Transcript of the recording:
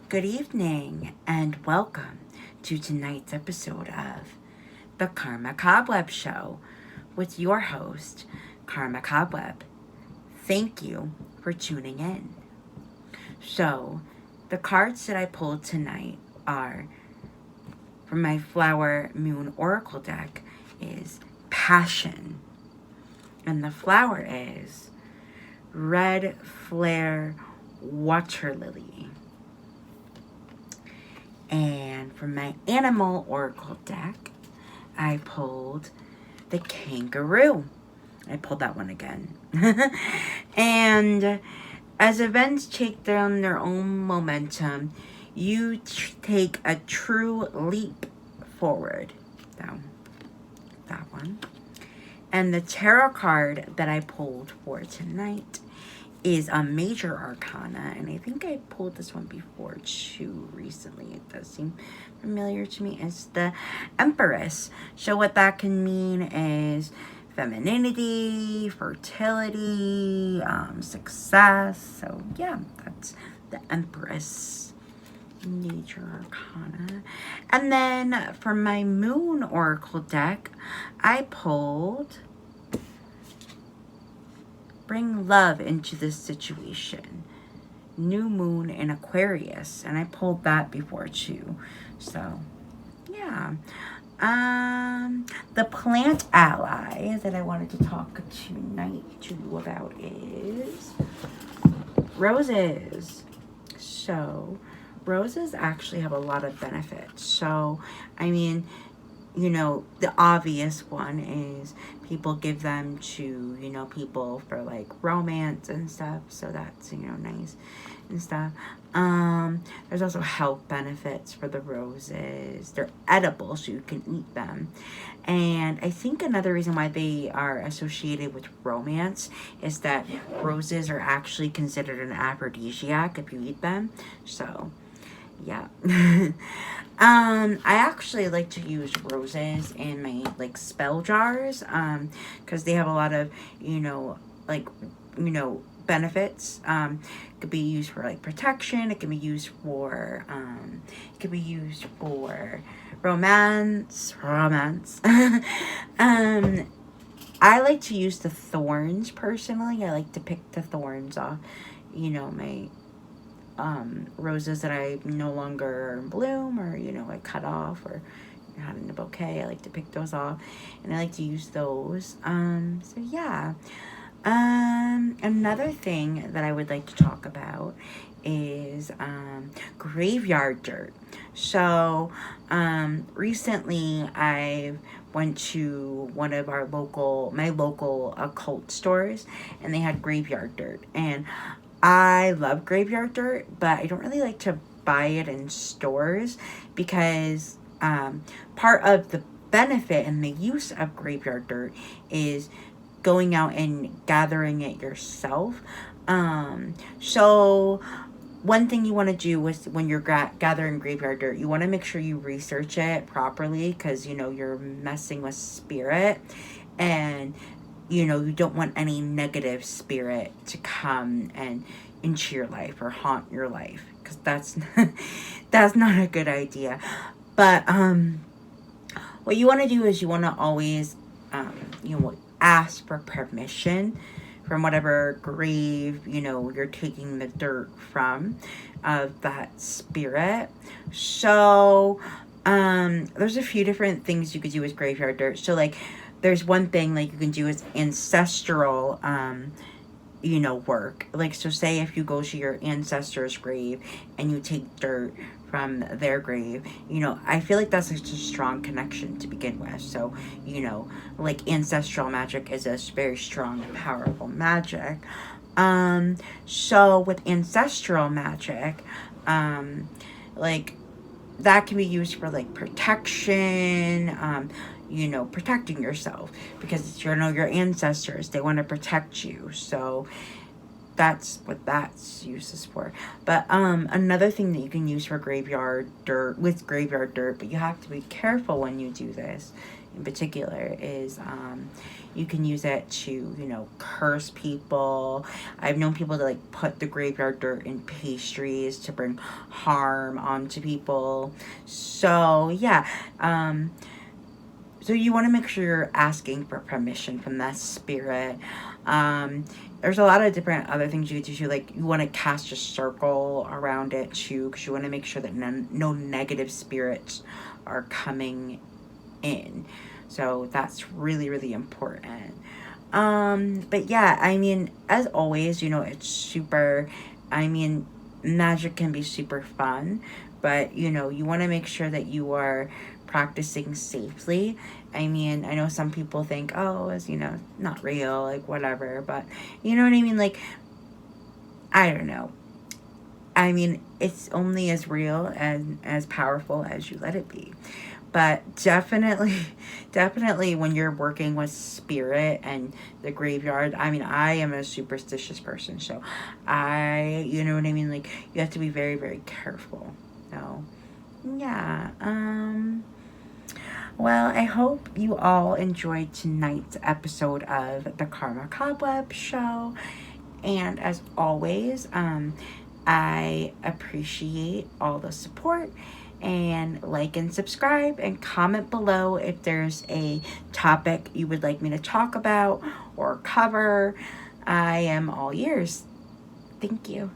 Good evening and welcome to tonight's episode of the Karma Kobweb Show with your host, Karma Kobweb. Thank you for tuning in. So, the cards that I pulled tonight are from my Flower Moon Oracle deck is Passion. And the flower is Red Flare Water Lily. And from my Animal Oracle deck, I pulled the Kangaroo. I pulled that one again. And as events take down their own momentum, you take a true leap forward. So, that one. And the tarot card that I pulled for tonight is a Major Arcana, and I think I pulled this one before too recently. It does seem familiar to me. It's the Empress. So what that can mean is femininity, fertility, success. So yeah, that's the Empress Major Arcana. And then for my Moon Oracle deck, I pulled Bring Love into this situation. New Moon in Aquarius. And I pulled that before too. So, yeah. The plant ally that I wanted to talk tonight to you about is roses. So, roses actually have a lot of benefits. So, I mean, you know, the obvious one is people give them to, you know, people for like romance and stuff. So that's, you know, nice and stuff. There's also health benefits for the roses. They're edible, so you can eat them. And I think another reason why they are associated with romance is that roses are actually considered an aphrodisiac if you eat them. So, yeah. I actually like to use roses in my like spell jars because they have a lot of, you know, like, you know, benefits. It could be used for like protection. It can be used for romance. I like to use the thorns personally. I like to pick the thorns off, you know, my roses that I no longer are in bloom, or, you know, I cut off or had in a bouquet. I like to pick those off and I like to use those. So yeah. Another thing that I would like to talk about is graveyard dirt. So recently I went to one of my local occult stores, and they had graveyard dirt, and I love graveyard dirt, but I don't really like to buy it in stores because part of the benefit and the use of graveyard dirt is going out and gathering it yourself. So one thing you want to do is when you're gathering graveyard dirt, you want to make sure you research it properly, because, you know, you're messing with spirit, and you know, you don't want any negative spirit to come and into your life or haunt your life, because that's not a good idea. But what you want to do is you want to always you know, ask for permission from whatever grave, you know, you're taking the dirt from, of that spirit. So there's a few different things you could do with graveyard dirt. So like, there's one thing like you can do is ancestral you know, work. Like, so say if you go to your ancestor's grave and you take dirt from their grave, you know, I feel like that's such a strong connection to begin with. So, you know, like ancestral magic is a very strong and powerful magic. So with ancestral magic, like that can be used for like protection, you know, protecting yourself, because, you know, your ancestors, they want to protect you. So that's what that's uses for. But another thing that you can use for graveyard dirt, but you have to be careful when you do this in particular, is You can use it to, you know, curse people. I've known people to like put the graveyard dirt in pastries to bring harm onto people. So yeah, so you want to make sure you're asking for permission from that spirit. There's a lot of different other things you can do. Like, you want to cast a circle around it too, because you want to make sure that no negative spirits are coming in. So that's really, really important. But yeah, I mean, as always, you know, it's super, I mean, magic can be super fun, but you know, you want to make sure that you are practicing safely. I mean, I know some people think, oh, it's, you know, not real, like whatever, but you know what I mean? Like, I don't know. I mean, it's only as real and as powerful as you let it be. But definitely, definitely when you're working with spirit and the graveyard, I mean, I am a superstitious person, so you know what I mean? Like, you have to be very, very careful. So, yeah. Well, I hope you all enjoyed tonight's episode of the Karma Kobweb Show. And as always, I appreciate all the support, and like and subscribe and comment below if there's a topic you would like me to talk about or cover. I am all ears. Thank you.